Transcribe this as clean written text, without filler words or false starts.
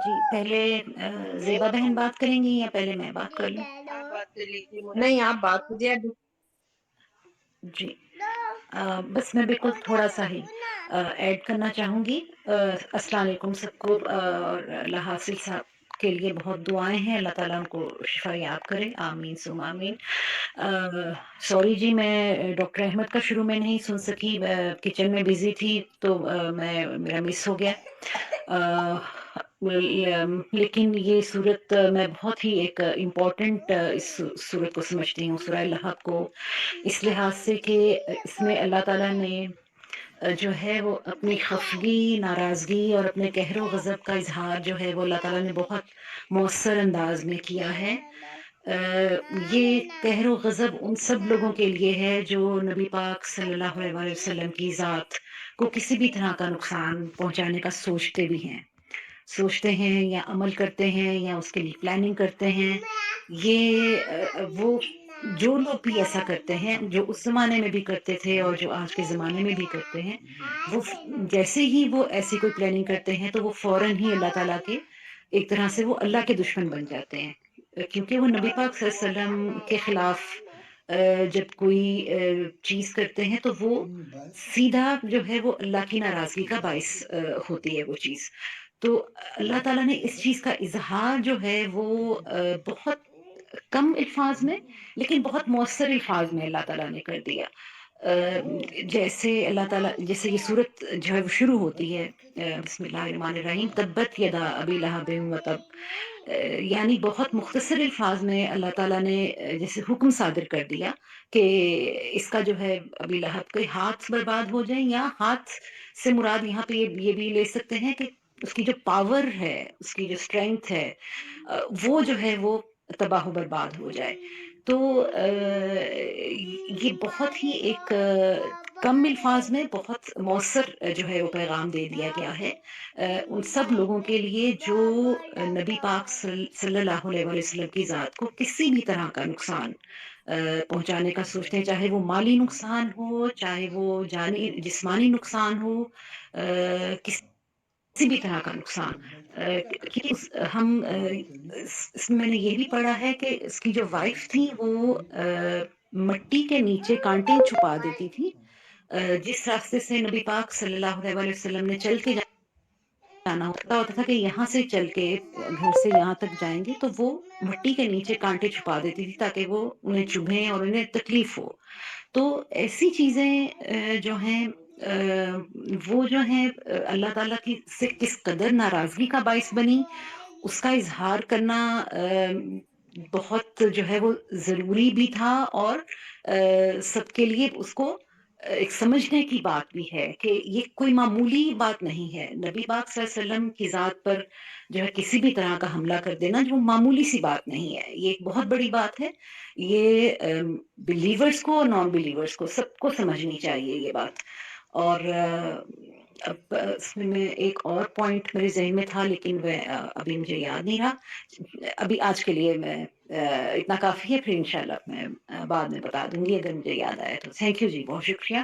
جی، پہلے زیبا بہن بات کریں گی یا پہلے میں بات کر لوں؟ آپ بات کر لیجیے نہیں آپ بات کیجیے ابھی جی، بس میں بالکل تھوڑا-سا ہی ایڈ کرنا چاہوں گی۔ السلام علیکم سب کو، اور اللہ حافظ صاحب کے لیے بہت دعائیں ہیں، اللہ تعالیٰ ان کو شفا یاب کرے، آمین ثم آمین۔ سوری جی، میں ڈاکٹر احمد کا شروع میں نہیں سن سکی، کچن میں بزی تھی تو میرا مس ہو گیا۔ لیکن یہ صورت میں بہت ہی ایک امپورٹنٹ اس صورت کو سمجھتی ہوں، سورہ لحد کو، اس لحاظ سے کہ اس میں اللہ تعالیٰ نے جو ہے وہ اپنی خفگی، ناراضگی اور اپنے قہر و غضب کا اظہار جو ہے وہ اللہ تعالیٰ نے بہت مؤثر انداز میں کیا ہے۔ یہ قہر و غضب ان سب لوگوں کے لیے ہے جو نبی پاک صلی اللہ علیہ وسلم کی ذات کو کسی بھی طرح کا نقصان پہنچانے کا سوچتے ہیں یا عمل کرتے ہیں یا اس کے لیے پلاننگ کرتے ہیں۔ یہ وہ جو لوگ بھی ایسا کرتے ہیں، جو اس زمانے میں بھی کرتے تھے اور جو آج کے زمانے میں بھی کرتے ہیں، وہ جیسے ہی وہ ایسی کوئی پلاننگ کرتے ہیں تو وہ فوراً ہی اللہ تعالیٰ کے ایک طرح سے وہ اللہ کے دشمن بن جاتے ہیں، کیونکہ وہ نبی پاک صلی اللہ علیہ وسلم کے خلاف جب کوئی چیز کرتے ہیں تو وہ سیدھا جو ہے وہ اللہ کی ناراضگی کا باعث ہوتی ہے وہ چیز۔ تو اللہ تعالیٰ نے اس چیز کا اظہار جو ہے وہ بہت کم الفاظ میں لیکن بہت مؤثر الفاظ میں اللہ تعالیٰ نے کر دیا۔ جیسے اللہ تعالیٰ، جیسے یہ صورت جو ہے وہ شروع ہوتی ہے بسم اللہ الرحمن الرحیم، تبت یدا ابی لہب وتب، یعنی بہت مختصر الفاظ میں اللہ تعالیٰ نے جیسے حکم صادر کر دیا کہ اس کا جو ہے ابی لہب کے ہاتھ برباد ہو جائیں، یا ہاتھ سے مراد یہاں پہ یہ بھی لے سکتے ہیں کہ اس کی جو پاور ہے، اس کی جو اسٹرینگتھ ہے، وہ جو ہے وہ تباہ و برباد ہو جائے۔ تو یہ بہت ہی ایک کم الفاظ میں بہت مؤثر جو ہے وہ پیغام دے دیا گیا ہے ان سب لوگوں کے لیے جو نبی پاک صلی اللہ علیہ وسلم کی ذات کو کسی بھی طرح کا نقصان پہنچانے کا سوچتے ہیں، چاہے وہ مالی نقصان ہو، چاہے وہ جانی جسمانی نقصان ہو، کسی بھی طرح کا نقصان۔ کیونکہ ہم اس میں نے یہ بھی پڑھا ہے کہ اس کی جو وائف تھی وہ مٹی کے نیچے کانٹے چھپا دیتی تھی، جس راستے سے نبی پاک صلی اللہ علیہ وسلم نے چل کے جانا ہوتا تھا کہ یہاں سے چل کے گھر سے یہاں تک جائیں گے تو وہ مٹی کے نیچے کانٹے چھپا دیتی تھی تاکہ وہ انہیں چبھیں اور انہیں تکلیف ہو۔ تو ایسی چیزیں جو ہیں وہ جو ہیں اللہ تعالیٰ کی سے کس قدر ناراضگی کا باعث بنی، اس کا اظہار کرنا بہت جو ہے وہ ضروری بھی تھا، اور سب کے لیے اس کو ایک سمجھنے کی بات بھی ہے کہ یہ کوئی معمولی بات نہیں ہے۔ نبی پاک صلی اللہ علیہ وسلم کی ذات پر جو ہے کسی بھی طرح کا حملہ کر دینا جو معمولی سی بات نہیں ہے، یہ ایک بہت بڑی بات ہے۔ یہ بلیورز کو، نان بلیورز کو، سب کو سمجھنی چاہیے یہ بات۔ اور اب اس میں ایک اور پوائنٹ میرے ذہن میں تھا لیکن وہ ابھی مجھے یاد نہیں رہا۔ ابھی آج کے لیے میں اتنا کافی ہے، پھر انشاءاللہ میں بعد میں بتا دوں گی اگر مجھے یاد آیا تو۔ تھینک یو جی، بہت شکریہ۔